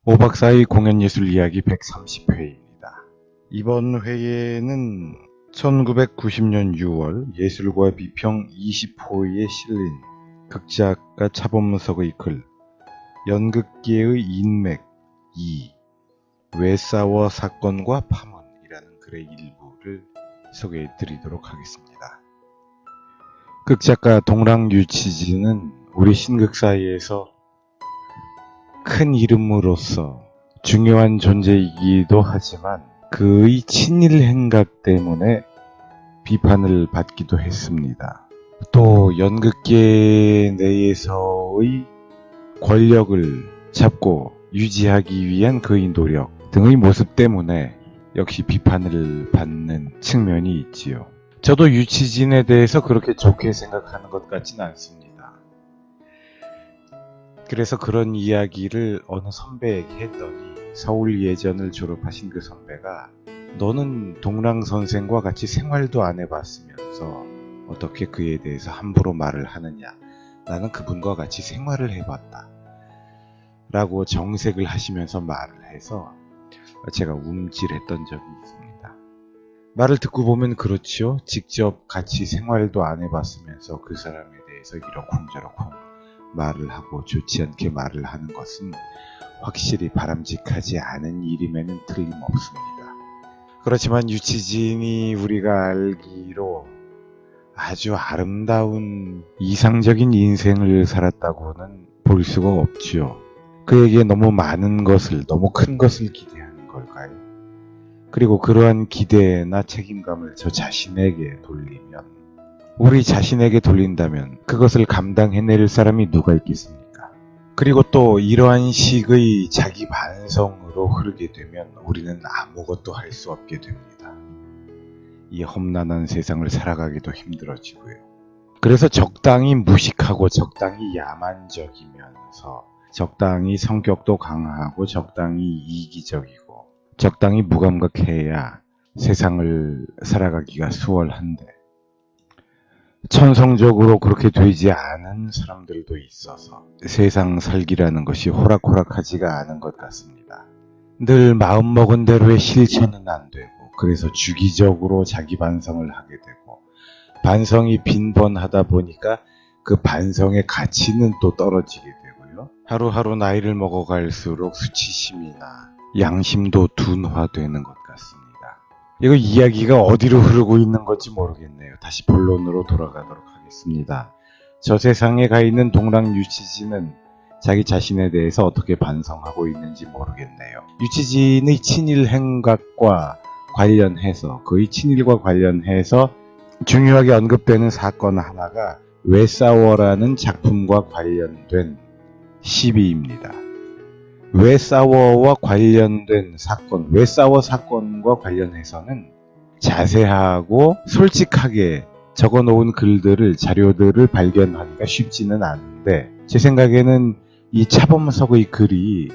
오박사의 공연예술 이야기 130회입니다. 이번 회에는 1990년 6월 예술과 비평 20호에 실린 극작가 차범석의 글 연극계의 인맥 2 왜 싸워 사건과 파문이라는 글의 일부를 소개해 드리도록 하겠습니다. 극작가 동랑유치진은 우리 신극사회에서 큰 이름으로서 중요한 존재이기도 하지만 그의 친일 행각 때문에 비판을 받기도 했습니다. 또 연극계 내에서의 권력을 잡고 유지하기 위한 그의 노력 등의 모습 때문에 역시 비판을 받는 측면이 있지요. 저도 유치진에 대해서 그렇게 좋게 생각하는 것 같진 않습니다. 그래서 그런 이야기를 어느 선배에게 했더니 서울 예전을 졸업하신 그 선배가 너는 동랑 선생과 같이 생활도 안 해봤으면서 어떻게 그에 대해서 함부로 말을 하느냐. 나는 그분과 같이 생활을 해봤다. 라고 정색을 하시면서 말을 해서 제가 움찔했던 적이 있습니다. 말을 듣고 보면 그렇지요. 직접 같이 생활도 안 해봤으면서 그 사람에 대해서 이러쿵저러쿵 말을 하고 좋지 않게 말을 하는 것은 확실히 바람직하지 않은 일임에는 틀림없습니다. 그렇지만 유치진이 우리가 알기로 아주 아름다운 이상적인 인생을 살았다고는 볼 수가 없지요. 그에게 너무 많은 것을, 너무 큰 것을 기대하는 걸까요? 그리고 그러한 기대나 책임감을 저 자신에게 돌리면 우리 자신에게 돌린다면 그것을 감당해낼 사람이 누가 있겠습니까? 그리고 또 이러한 식의 자기 반성으로 흐르게 되면 우리는 아무것도 할 수 없게 됩니다. 이 험난한 세상을 살아가기도 힘들어지고요. 그래서 적당히 무식하고 적당히 야만적이면서 적당히 성격도 강하고 적당히 이기적이고 적당히 무감각해야 세상을 살아가기가 수월한데 천성적으로 그렇게 되지 않은 사람들도 있어서 세상 살기라는 것이 호락호락하지가 않은 것 같습니다. 늘 마음먹은 대로의 실천은 안 되고 그래서 주기적으로 자기 반성을 하게 되고 반성이 빈번하다 보니까 그 반성의 가치는 또 떨어지게 되고요. 하루하루 나이를 먹어갈수록 수치심이나 양심도 둔화되는 것 같습니다. 이거 이야기가 어디로 흐르고 있는 건지 모르겠네요. 다시 본론으로 돌아가도록 하겠습니다. 저 세상에 가 있는 동랑 유치진은 자기 자신에 대해서 어떻게 반성하고 있는지 모르겠네요. 유치진의 친일 행각과 관련해서 그의 친일과 관련해서 중요하게 언급되는 사건 하나가 왜 싸워라는 작품과 관련된 시비입니다. 왜 싸워와 관련된 사건, 왜 싸워 사건과 관련해서는 자세하고 솔직하게 적어놓은 글들을, 자료들을 발견하기가 쉽지는 않은데 제 생각에는 이 차범석의 글이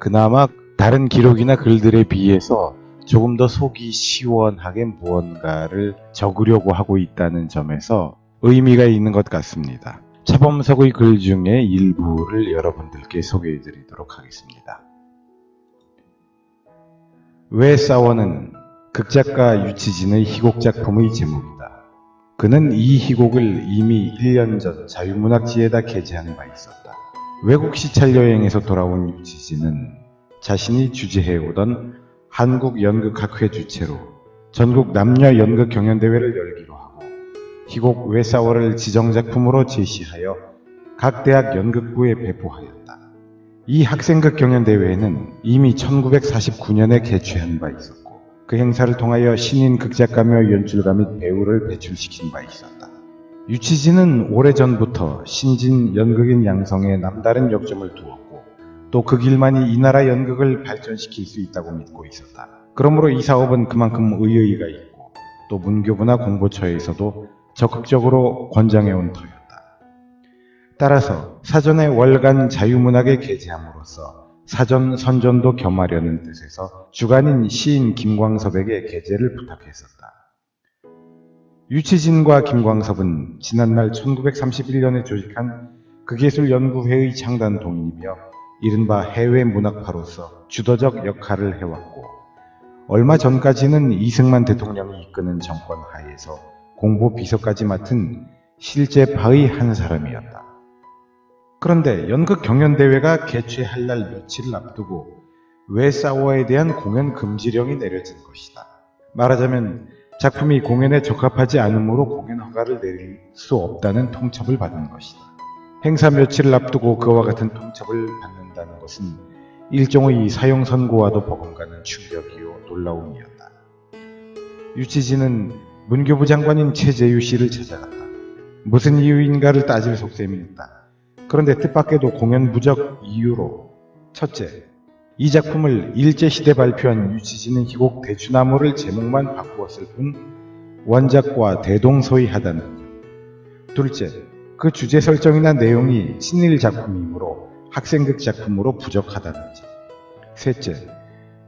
그나마 다른 기록이나 글들에 비해서 조금 더 속이 시원하게 무언가를 적으려고 하고 있다는 점에서 의미가 있는 것 같습니다. 차범석의 글 중에 일부를 여러분들께 소개해 드리도록 하겠습니다. 왜 싸워는 극작가 유치진의 희곡작품의 제목이다. 그는 이 희곡을 이미 1년 전 자유문학지에다 게재한 바 있었다. 외국 시찰 여행에서 돌아온 유치진은 자신이 주재해오던 한국연극학회 주최로 전국 남녀 연극 경연대회를 열기로 하고 희곡 왜 싸워를 지정작품으로 제시하여 각 대학 연극부에 배포하였다. 이 학생극 경연대회에는 이미 1949년에 개최한 바 있었고 그 행사를 통하여 신인 극작가며 연출가 및 배우를 배출시킨 바 있었다. 유치진은 오래전부터 신진 연극인 양성에 남다른 역점을 두었고 또 그 길만이 이 나라 연극을 발전시킬 수 있다고 믿고 있었다. 그러므로 이 사업은 그만큼 의의가 있고 또 문교부나 공보처에서도 적극적으로 권장해온 터였다. 따라서 사전에 월간 자유문학에 게재함으로써 사전 선전도 겸하려는 뜻에서 주간인 시인 김광섭에게 게재를 부탁했었다. 유치진과 김광섭은 지난날 1931년에 조직한 극예술연구회의 창단 동인이며 이른바 해외 문학파로서 주도적 역할을 해왔고, 얼마 전까지는 이승만 대통령이 이끄는 정권 하에서 공보 비서까지 맡은 실제파의 한 사람이었다. 그런데 연극 경연대회가 개최할 날 며칠을 앞두고 웨사워에 대한 공연 금지령이 내려진 것이다. 말하자면 작품이 공연에 적합하지 않으므로 공연 허가를 내릴 수 없다는 통첩을 받은 것이다. 행사 며칠을 앞두고 그와 같은 통첩을 받는다는 것은 일종의 사형 선고와도 버금가는 충격이요 놀라움이었다. 유치진은 문교부 장관인 최재유 씨를 찾아갔다. 무슨 이유인가를 따질 속셈이었다. 그런데 뜻밖에도 공연 부적 이유로, 첫째, 이 작품을 일제시대 발표한 유치진은 희곡 대추나무를 제목만 바꾸었을 뿐 원작과 대동소이하다는 점. 둘째, 그 주제 설정이나 내용이 친일 작품이므로 학생극 작품으로 부족하다는 점. 셋째,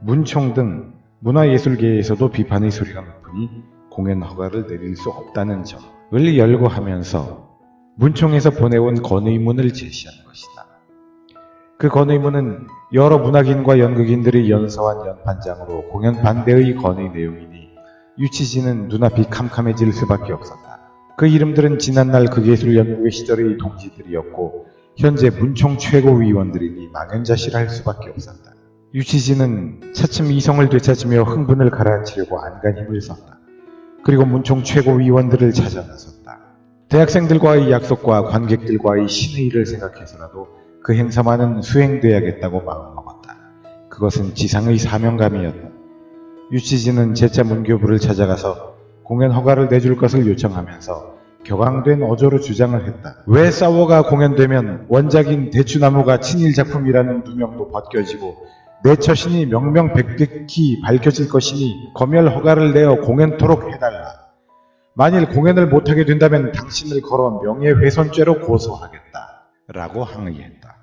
문총 등 문화예술계에서도 비판의 소리가 높으니 공연 허가를 내릴 수 없다는 점을 열거하면서 문총에서 보내온 건의문을 제시한 것이다. 그 건의문은 여러 문학인과 연극인들이 연서한 연판장으로 공연 반대의 건의 내용이니 유치진은 눈앞이 캄캄해질 수밖에 없었다. 그 이름들은 지난날 극예술연구회 시절의 동지들이었고 현재 문총 최고위원들이니 망연자실할 수밖에 없었다. 유치진은 차츰 이성을 되찾으며 흥분을 가라앉히려고 안간 힘을 썼다. 그리고 문총 최고위원들을 찾아 나섰다. 대학생들과의 약속과 관객들과의 신의를 생각해서라도 그 행사만은 수행돼야겠다고 마음먹었다. 그것은 지상의 사명감이었다. 유치진은 재차 문교부를 찾아가서 공연 허가를 내줄 것을 요청하면서 격앙된 어조로 주장을 했다. 왜 싸워가 공연되면 원작인 대추나무가 친일 작품이라는 누명도 벗겨지고 내 처신이 명명백백히 밝혀질 것이니 검열 허가를 내어 공연토록 해달라. 만일 공연을 못하게 된다면 당신을 걸어 명예훼손죄로 고소하겠다. 라고 항의했다.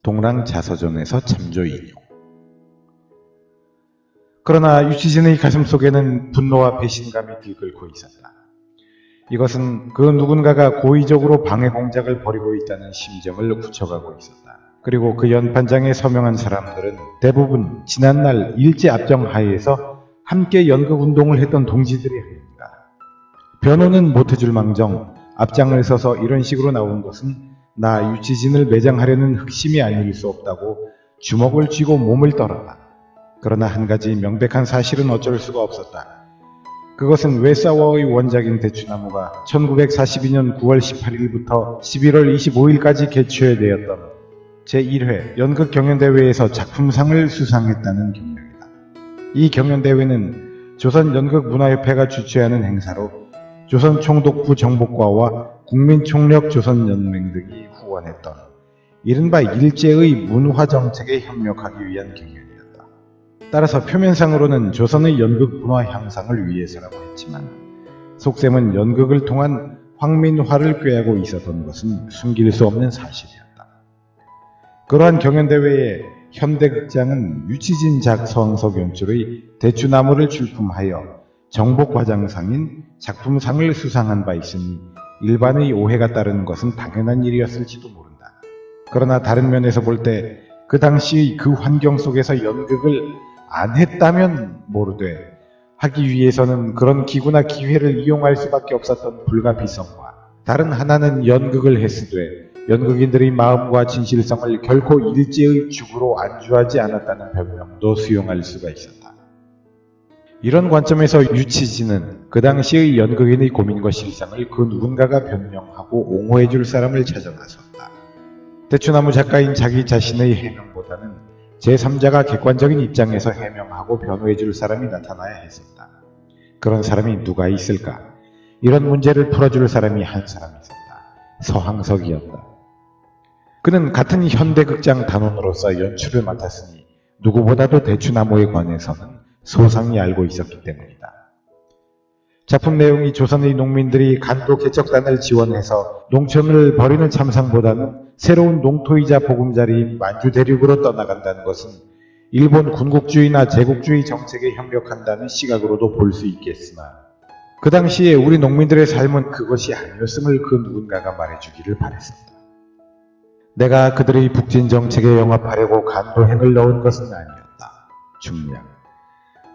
동랑자서전에서 참조 인용. 그러나 유치진의 가슴속에는 분노와 배신감이 들끓고 있었다. 이것은 그 누군가가 고의적으로 방해 공작을 벌이고 있다는 심정을 굳혀가고 있었다. 그리고 그 연판장에 서명한 사람들은 대부분 지난날 일제 압정하에서 함께 연극운동을 했던 동지들이 아닙니다. 변호는 못해줄 망정 앞장을 서서 이런 식으로 나온 것은 나 유치진을 매장하려는 흑심이 아닐 수 없다고 주먹을 쥐고 몸을 떨었다. 그러나 한 가지 명백한 사실은 어쩔 수가 없었다. 그것은 웨사워의 원작인 대추나무가 1942년 9월 18일부터 11월 25일까지 개최되었던 제1회 연극 경연대회에서 작품상을 수상했다는 경력이다. 이 경연대회는 조선연극문화협회가 주최하는 행사로 조선총독부 정복과와 국민총력조선연맹 등이 후원했던 이른바 일제의 문화정책에 협력하기 위한 경연이었다. 따라서 표면상으로는 조선의 연극 문화 향상을 위해서라고 했지만 속셈은 연극을 통한 황민화를 꾀하고 있었던 것은 숨길 수 없는 사실이었다. 그러한 경연대회에 현대극장은 유치진작 성석 연출의 대추나무를 출품하여 정복과장상인 작품상을 수상한 바 있으니 일반의 오해가 따르는 것은 당연한 일이었을지도 모른다. 그러나 다른 면에서 볼 때 그 당시의 그 환경 속에서 연극을 안 했다면 모르되 하기 위해서는 그런 기구나 기회를 이용할 수밖에 없었던 불가피성과 다른 하나는 연극을 했으되 연극인들의 마음과 진실성을 결코 일제의 죽으로 안주하지 않았다는 변명도 수용할 수가 있었다. 이런 관점에서 유치진은 그 당시의 연극인의 고민과 실상을 그 누군가가 변명하고 옹호해 줄 사람을 찾아 나섰다. 대추나무 작가인 자기 자신의 해명보다는 제3자가 객관적인 입장에서 해명하고 변호해 줄 사람이 나타나야 했었다. 그런 사람이 누가 있을까? 이런 문제를 풀어줄 사람이 한 사람 있었다. 서항석이었다. 그는 같은 현대극장 단원으로서 연출을 맡았으니 누구보다도 대추나무에 관해서는 소상히 알고 있었기 때문이다. 작품 내용이 조선의 농민들이 간도 개척단을 지원해서 농촌을 버리는 참상보다는 새로운 농토이자 보금자리인 만주 대륙으로 떠나간다는 것은 일본 군국주의나 제국주의 정책에 협력한다는 시각으로도 볼 수 있겠으나 그 당시에 우리 농민들의 삶은 그것이 아니었음을 그 누군가가 말해주기를 바랬었다. 내가 그들의 북진 정책에 영합하려고 간도행을 넣은 것은 아니었다. 중량.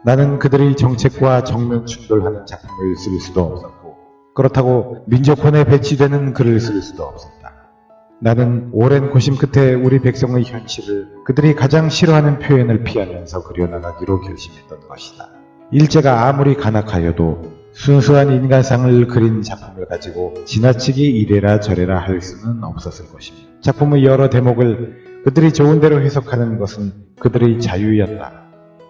나는 그들의 정책과 정면 충돌하는 작품을 쓸 수도 없었고, 그렇다고 민족혼에 배치되는 글을 쓸 수도 없었다. 나는 오랜 고심 끝에 우리 백성의 현실을 그들이 가장 싫어하는 표현을 피하면서 그려나가기로 결심했던 것이다. 일제가 아무리 간악하여도 순수한 인간상을 그린 작품을 가지고 지나치게 이래라 저래라 할 수는 없었을 것이며, 작품의 여러 대목을 그들이 좋은 대로 해석하는 것은 그들의 자유였다.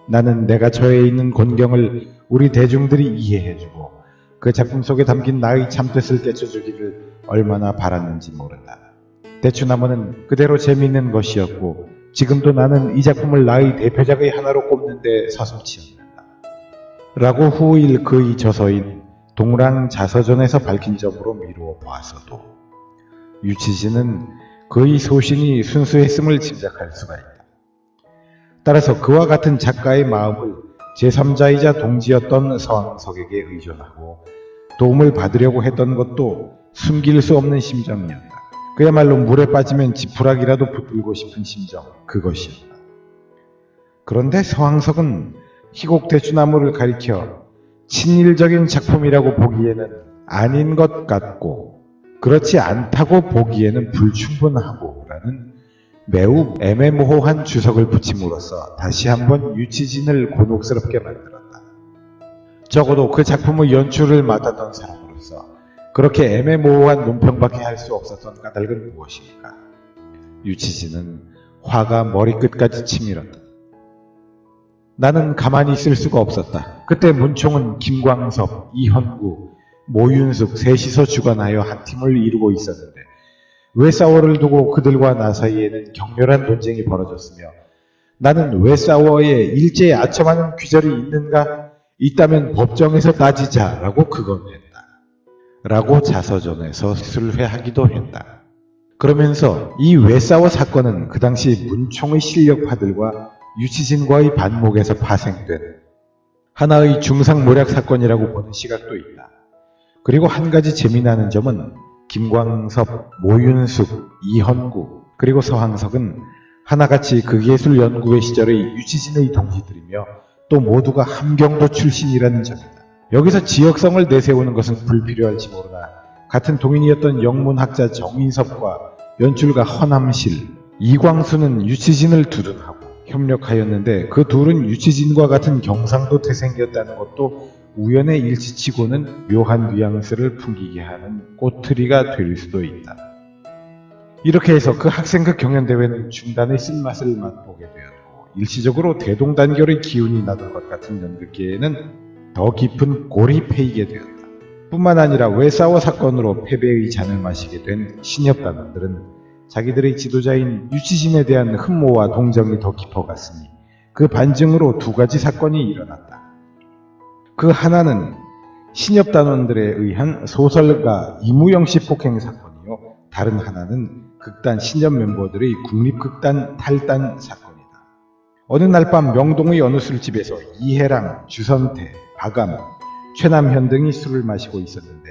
나는 내가 처해 있는 곤경을 우리 대중들이 이해해주고 그 작품 속에 담긴 나의 참뜻을 깨쳐주기를 얼마나 바랐는지 모른다. 대추나무는 그대로 재미있는 것이었고 지금도 나는 이 작품을 나의 대표작의 하나로 꼽는데 서슴지 않는다. 라고 후일 그의 저서인 동랑자서전에서 밝힌 점으로 미루어 보아서도 유치진은 그의 소신이 순수했음을 짐작할 수가 있다. 따라서 그와 같은 작가의 마음을 제3자이자 동지였던 서왕석에게 의존하고 도움을 받으려고 했던 것도 숨길 수 없는 심정이었다. 그야말로 물에 빠지면 지푸라기라도 붙들고 싶은 심정, 그것이었다. 그런데 서왕석은 희곡대추나무를 가리켜 친일적인 작품이라고 보기에는 아닌 것 같고 그렇지 않다고 보기에는 불충분하고 라는 매우 애매모호한 주석을 붙임으로써 다시 한번 유치진을 곤혹스럽게 만들었다. 적어도 그 작품의 연출을 맡았던 사람으로서 그렇게 애매모호한 논평밖에 할 수 없었던 까닭은 무엇일까? 유치진은 화가 머리끝까지 치밀었다. 나는 가만히 있을 수가 없었다. 그때 문총은 김광섭, 이헌구, 모윤숙 셋이서 주관하여 한 팀을 이루고 있었는데 외사워를 두고 그들과 나 사이에는 격렬한 논쟁이 벌어졌으며 나는 외사워에 일제에 아첨하는 귀절이 있는가? 있다면 법정에서 따지자라고 그건했다. 라고 자서전에서 술회하기도 했다. 그러면서 이 외사워 사건은 그 당시 문총의 실력파들과 유치진과의 반목에서 파생된 하나의 중상모략 사건이라고 보는 시각도 있다. 그리고 한 가지 재미나는 점은 김광섭, 모윤숙, 이헌구, 그리고 서항석은 하나같이 극예술연구회 시절의 유치진의 동지들이며 또 모두가 함경도 출신이라는 점이다. 여기서 지역성을 내세우는 것은 불필요할지 모르나 같은 동인이었던 영문학자 정인섭과 연출가 허남실, 이광수는 유치진을 두둔하고 협력하였는데 그 둘은 유치진과 같은 경상도 태생이었다는 것도 우연의 일치치고는 묘한 뉘앙스를 풍기게 하는 꼬투리가 될 수도 있다. 이렇게 해서 그 학생극 경연대회는 중단의 쓴맛을 맛보게 되었고 일시적으로 대동단결의 기운이 나던 것 같은 연극계에는 더 깊은 골이 패이게 되었다. 뿐만 아니라 외사워 사건으로 패배의 잔을 마시게 된 신협단원들은 자기들의 지도자인 유치진에 대한 흠모와 동정이 더 깊어갔으니 그 반증으로 두 가지 사건이 일어났다. 그 하나는 신협단원들에 의한 소설가 이무영씨 폭행 사건이요, 다른 하나는 극단 신협 멤버들의 국립극단 탈단 사건이다. 어느 날 밤 명동의 어느 술집에서 이해랑, 주선태, 박암, 최남현 등이 술을 마시고 있었는데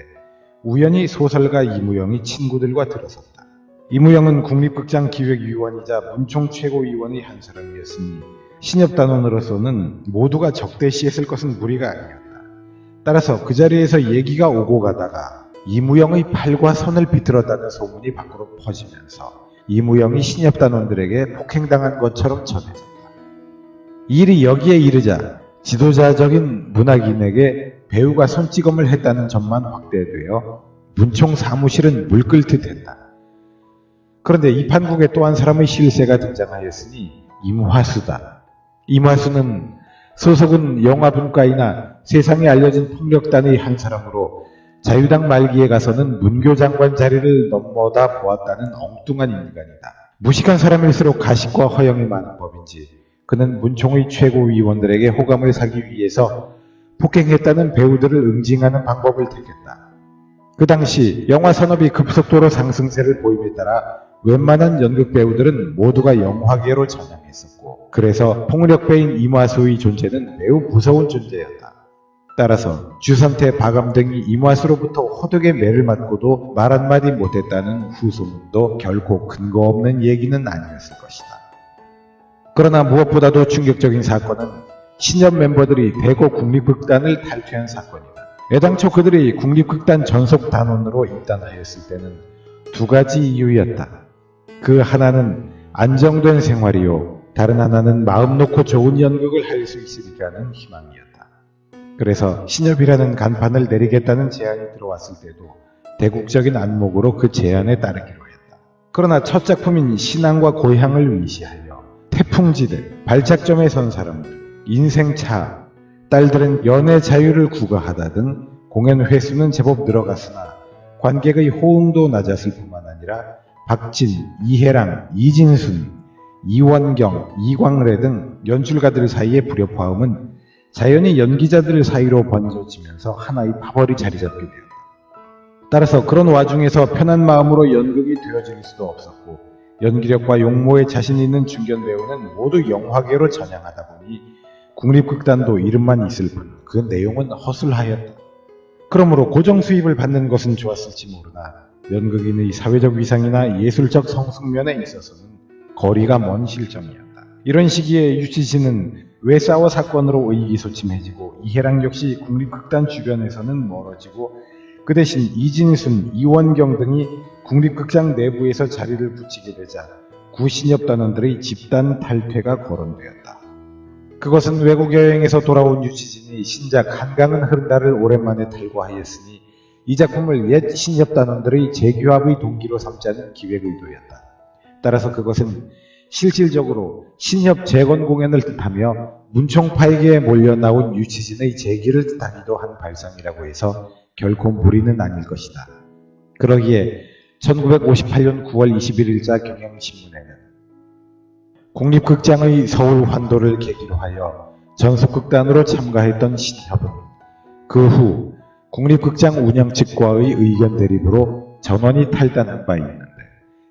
우연히 소설가 이무영이 친구들과 들어섰다. 이무영은 국립극장 기획위원이자 문총 최고위원의 한 사람이었으니 신협단원으로서는 모두가 적대시했을 것은 무리가 아니었다. 따라서 그 자리에서 얘기가 오고 가다가 이무영의 팔과 손을 비틀었다는 소문이 밖으로 퍼지면서 이무영이 신협단원들에게 폭행당한 것처럼 전해졌다. 이 일이 여기에 이르자 지도자적인 문학인에게 배우가 손찌검을 했다는 점만 확대되어 문총 사무실은 물끓듯 했다. 그런데 이 판국에 또 한 사람의 실세가 등장하였으니 임화수다. 임화수는 소속은 영화분과이나 세상에 알려진 폭력단의 한 사람으로 자유당 말기에 가서는 문교 장관 자리를 넘어다 보았다는 엉뚱한 인간이다. 무식한 사람일수록 가식과 허영이 많은 법인지 그는 문총의 최고위원들에게 호감을 사기 위해서 폭행했다는 배우들을 응징하는 방법을 택했다. 그 당시 영화 산업이 급속도로 상승세를 보임에 따라 웬만한 연극 배우들은 모두가 영화계로 전향했었고 그래서 폭력배인 임화수의 존재는 매우 무서운 존재였다. 따라서 주선태, 박암 등이 이마수로부터 호덕의 매를 맞고도 말 한마디 못했다는 후소문도 결코 근거 없는 얘기는 아니었을 것이다. 그러나 무엇보다도 충격적인 사건은 신협 멤버들이 대거 국립극단을 탈퇴한 사건이다. 애당초 그들이 국립극단 전속 단원으로 입단하였을 때는 두 가지 이유였다. 그 하나는 안정된 생활이요, 다른 하나는 마음 놓고 좋은 연극을 할 수 있으리라는 희망이었다. 그래서 신협이라는 간판을 내리겠다는 제안이 들어왔을 때도 대국적인 안목으로 그 제안에 따르기로 했다. 그러나 첫 작품인 신앙과 고향을 위시하여 태풍지대, 발작점에 선 사람들, 인생차, 딸들은 연애 자유를 구가하다 등 공연 횟수는 제법 늘어갔으나 관객의 호응도 낮았을 뿐만 아니라 박진, 이혜랑, 이진순, 이원경, 이광래 등 연출가들 사이의 불협화음은 자연히 연기자들 사이로 번져지면서 하나의 파벌이 자리잡게 되었다. 따라서 그런 와중에서 편한 마음으로 연극이 되어질 수도 없었고 연기력과 용모에 자신 있는 중견 배우는 모두 영화계로 전향하다 보니 국립극단도 이름만 있을 뿐 그 내용은 허술하였다. 그러므로 고정 수입을 받는 것은 좋았을지 모르나 연극인의 사회적 위상이나 예술적 성숙면에 있어서는 거리가 먼 실정이었다. 이런 시기에 유치진은 외싸워 사건으로 의기소침해지고 이혜랑 역시 국립극단 주변에서는 멀어지고 그 대신 이진순, 이원경 등이 국립극장 내부에서 자리를 붙이게 되자 구신협단원들의 집단 탈퇴가 거론되었다. 그것은 외국 여행에서 돌아온 유치진이 신작 한강은 흐른다를 오랜만에 탈고하였으니 이 작품을 옛 신협단원들의 재규합의 동기로 삼자는 기획의도였다. 따라서 그것은 실질적으로 신협 재건 공연을 뜻하며 문총파에게 몰려나온 유치진의 재기를 뜻하기도 한 발상이라고 해서 결코 무리는 아닐 것이다. 그러기에 1958년 9월 21일자 경향신문에는 국립극장의 서울 환도를 계기로 하여 전속극단으로 참가했던 신협은 그 후 국립극장 운영 측과의 의견 대립으로 전원이 탈단한 바 있는데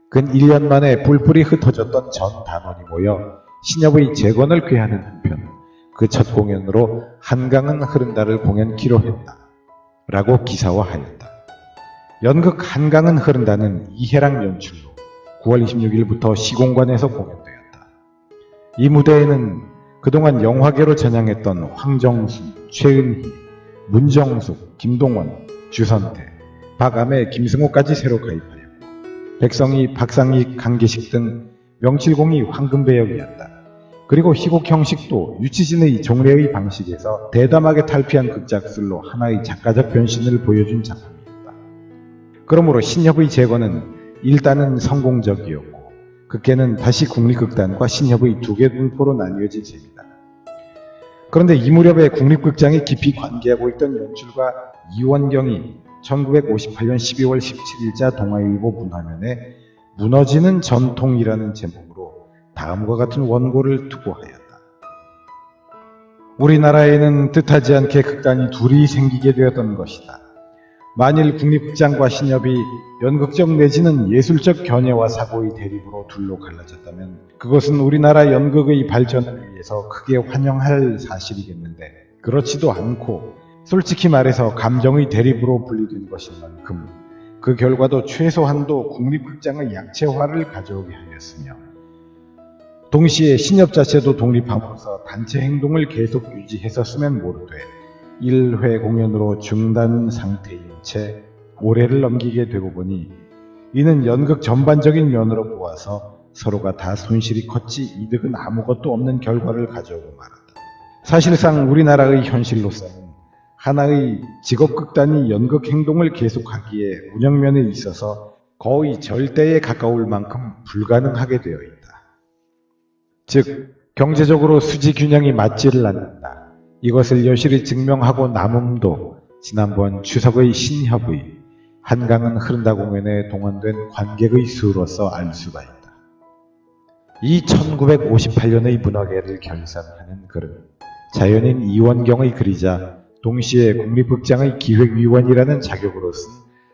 근 1년 만에 뿔뿔이 흩어졌던 전 단원이 모여 신협의 재건을 꾀하는 한편 그 첫 공연으로 한강은 흐른다를 공연키로 했다. 라고 기사화하였다. 연극 한강은 흐른다는 이혜랑 연출로 9월 26일부터 시공관에서 공연되었다. 이 무대에는 그동안 영화계로 전향했던 황정순, 최은희, 문정숙, 김동원, 주선태, 박암의 김승호까지 새로 가입하였고 백성희, 박상익, 강기식 등 명칠공이 황금배역이었다. 그리고 희곡 형식도 유치진의 종래의 방식에서 대담하게 탈피한 극작술로 하나의 작가적 변신을 보여준 작품이었다. 그러므로 신협의 재건은 일단은 성공적이었고 극계는 다시 국립극단과 신협의 두 개 분포로 나뉘어진 셈이다. 그런데 이 무렵에 국립극장에 깊이 관계하고 있던 연출가 이원경이 1958년 12월 17일자 동아일보 문화면에 무너지는 전통이라는 제목으로 다음과 같은 원고를 투고하였다. 우리나라에는 뜻하지 않게 극단이 둘이 생기게 되었던 것이다. 만일 국립극장과 신협이 연극적 내지는 예술적 견해와 사고의 대립으로 둘로 갈라졌다면 그것은 우리나라 연극의 발전을 위해서 크게 환영할 사실이겠는데 그렇지도 않고 솔직히 말해서 감정의 대립으로 분리된 것인 만큼 그 결과도 최소한도 국립극장의 약체화를 가져오게 하였으며 동시에 신협 자체도 독립함으로써 단체 행동을 계속 유지했었으면 모르되 1회 공연으로 중단 상태인 채 올해를 넘기게 되고 보니 이는 연극 전반적인 면으로 보아서 서로가 다 손실이 컸지 이득은 아무것도 없는 결과를 가져오고 말았다. 사실상 우리나라의 현실로서는 하나의 직업극단이 연극 행동을 계속하기에 운영면에 있어서 거의 절대에 가까울 만큼 불가능하게 되어 있다. 즉 경제적으로 수지 균형이 맞지를 않는다. 이것을 여실히 증명하고 남음도 지난번 추석의 신협의 한강은 흐른다 공연에 동원된 관객의 수로서 알 수가 있다. 이 1958년의 문화계를 결산하는 글은 자연인 이원경의 글이자 동시에 국립극장의 기획위원이라는 자격으로 쓴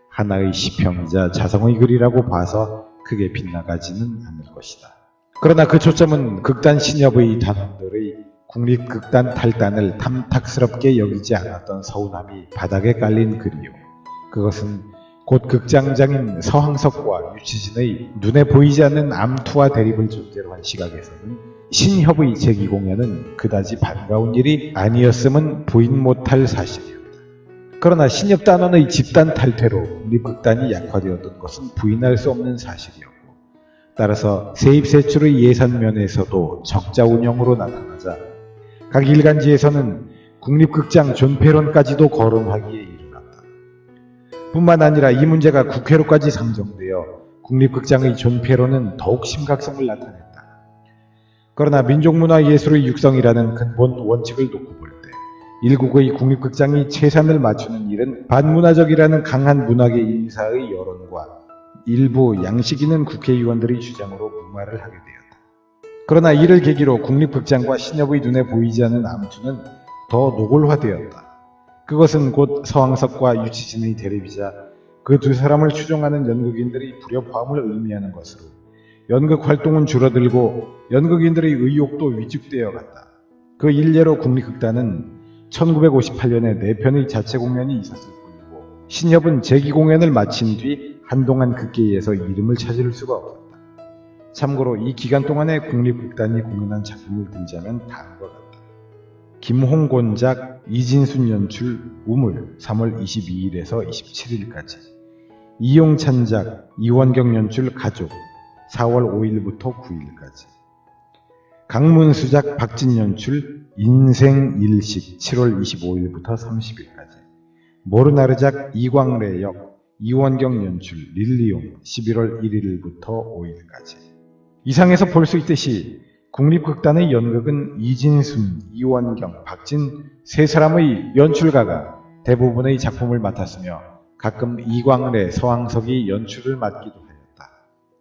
하나의 시평이자 자성의 글이라고 봐서 크게 빗나가지는 않을 것이다. 그러나 그 초점은 극단 신협의 단원들의 국립극단 탈단을 탐탁스럽게 여기지 않았던 서운함이 바닥에 깔린 글이요. 그것은 곧 극장장인 서황석과 유치진의 눈에 보이지 않는 암투와 대립을 존재로 한 시각에서는 신협의 재기공연은 그다지 반가운 일이 아니었음은 부인 못할 사실이었다. 그러나 신협단원의 집단 탈퇴로 국립극단이 약화되었던 것은 부인할 수 없는 사실이었고, 따라서 세입세출의 예산면에서도 적자 운영으로 나타나자 각 일간지에서는 국립극장 존폐론까지도 거론하기에 이르렀다. 뿐만 아니라 이 문제가 국회로까지 상정되어 국립극장의 존폐론은 더욱 심각성을 나타냈다. 그러나 민족문화예술의 육성이라는 근본 원칙을 놓고 볼 때 일국의 국립극장이 채산을 맞추는 일은 반문화적이라는 강한 문학의 인사의 여론과 일부 양식 있는 국회의원들의 주장으로 무마를 하게 되었다. 그러나 이를 계기로 국립극장과 신협의 눈에 보이지 않는 암투는 더 노골화되었다. 그것은 곧 서황석과 유치진의 대립이자 그 두 사람을 추종하는 연극인들의 불협화음을 의미하는 것으로 연극 활동은 줄어들고 연극인들의 의욕도 위축되어 갔다. 그 일례로 국립극단은 1958년에 4편의 자체 공연이 있었을 뿐이고 신협은 재기 공연을 마친 뒤 한동안 극계에서 이름을 찾을 수가 없었다. 참고로 이 기간 동안에 국립극단이 공연한 작품을 들자면 다음과 같다. 김홍곤작, 이진순 연출, 우물 3월 22일에서 27일까지, 이용찬작, 이원경 연출 가족 4월 5일부터 9일까지, 강문수작, 박진 연출 인생일식 7월 25일부터 30일까지, 모르나르작, 이광래 역, 이원경 연출 릴리용 11월 1일부터 5일까지. 이상에서 볼 수 있듯이 국립극단의 연극은 이진순, 이원경, 박진 세 사람의 연출가가 대부분의 작품을 맡았으며 가끔 이광래, 서황석이 연출을 맡기도 하였다.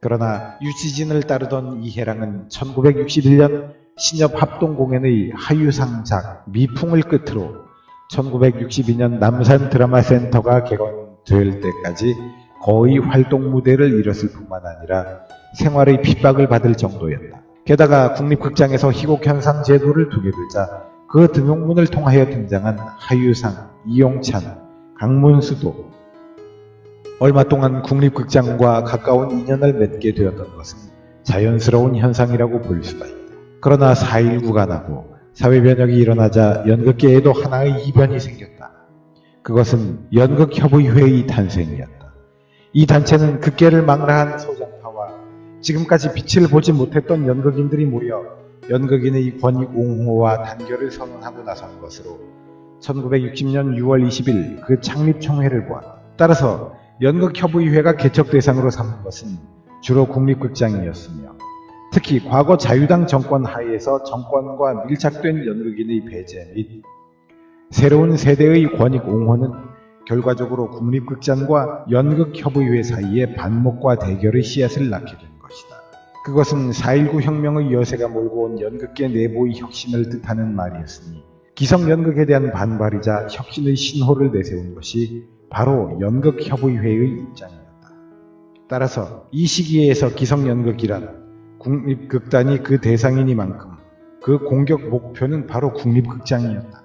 그러나 유치진을 따르던 이해랑은 1961년 신협 합동공연의 하유상작 미풍을 끝으로 1962년 남산 드라마센터가 개관될 때까지 거의 활동 무대를 잃었을 뿐만 아니라 생활의 핍박을 받을 정도였다. 게다가 국립극장에서 희곡현상 제도를 두게 되자 그 등용문을 통하여 등장한 하유상, 이용찬, 강문수도 얼마 동안 국립극장과 가까운 인연을 맺게 되었던 것은 자연스러운 현상이라고 볼 수가 있다. 그러나 4.19가 나고 사회변혁이 일어나자 연극계에도 하나의 이변이 생겼다. 그것은 연극협의회의 탄생이었다. 이 단체는 극계를 망라한 소장파와 지금까지 빛을 보지 못했던 연극인들이 모여 연극인의 권익 옹호와 단결을 선언하고 나선 것으로 1960년 6월 20일 그 창립총회를 보았다. 따라서 연극협의회가 개척 대상으로 삼은 것은 주로 국립극장이었으며 특히 과거 자유당 정권 하에서 정권과 밀착된 연극인의 배제 및 새로운 세대의 권익 옹호는 결과적으로 국립극장과 연극협의회 사이에 반목과 대결의 씨앗을 낳게 된 것이다. 그것은 4.19 혁명의 여세가 몰고 온 연극계 내부의 혁신을 뜻하는 말이었으니 기성연극에 대한 반발이자 혁신의 신호를 내세운 것이 바로 연극협의회의 입장이었다. 따라서 이 시기에서 기성연극이란 국립극단이 그 대상이니만큼 그 공격 목표는 바로 국립극장이었다.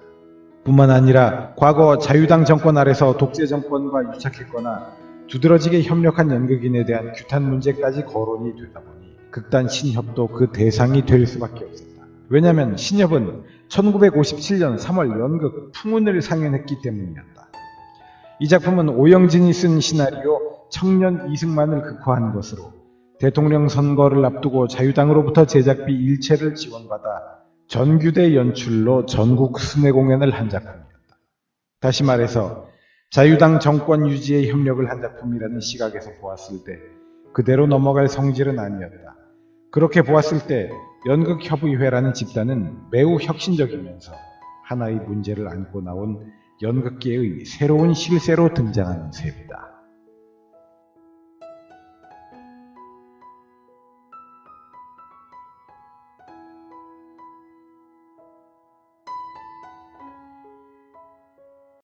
뿐만 아니라 과거 자유당 정권 아래서 독재 정권과 유착했거나 두드러지게 협력한 연극인에 대한 규탄 문제까지 거론이 되다 보니 극단 신협도 그 대상이 될 수밖에 없었다. 왜냐하면 신협은 1957년 3월 연극 풍운을 상연했기 때문이었다. 이 작품은 오영진이 쓴 시나리오 청년 이승만을 극화한 것으로 대통령 선거를 앞두고 자유당으로부터 제작비 일체를 지원받아 전규대 연출로 전국 순회 공연을 한 작품이었다. 다시 말해서 자유당 정권 유지에 협력을 한 작품이라는 시각에서 보았을 때 그대로 넘어갈 성질은 아니었다. 그렇게 보았을 때 연극협의회라는 집단은 매우 혁신적이면서 하나의 문제를 안고 나온 연극계의 새로운 실세로 등장하는 셈이다.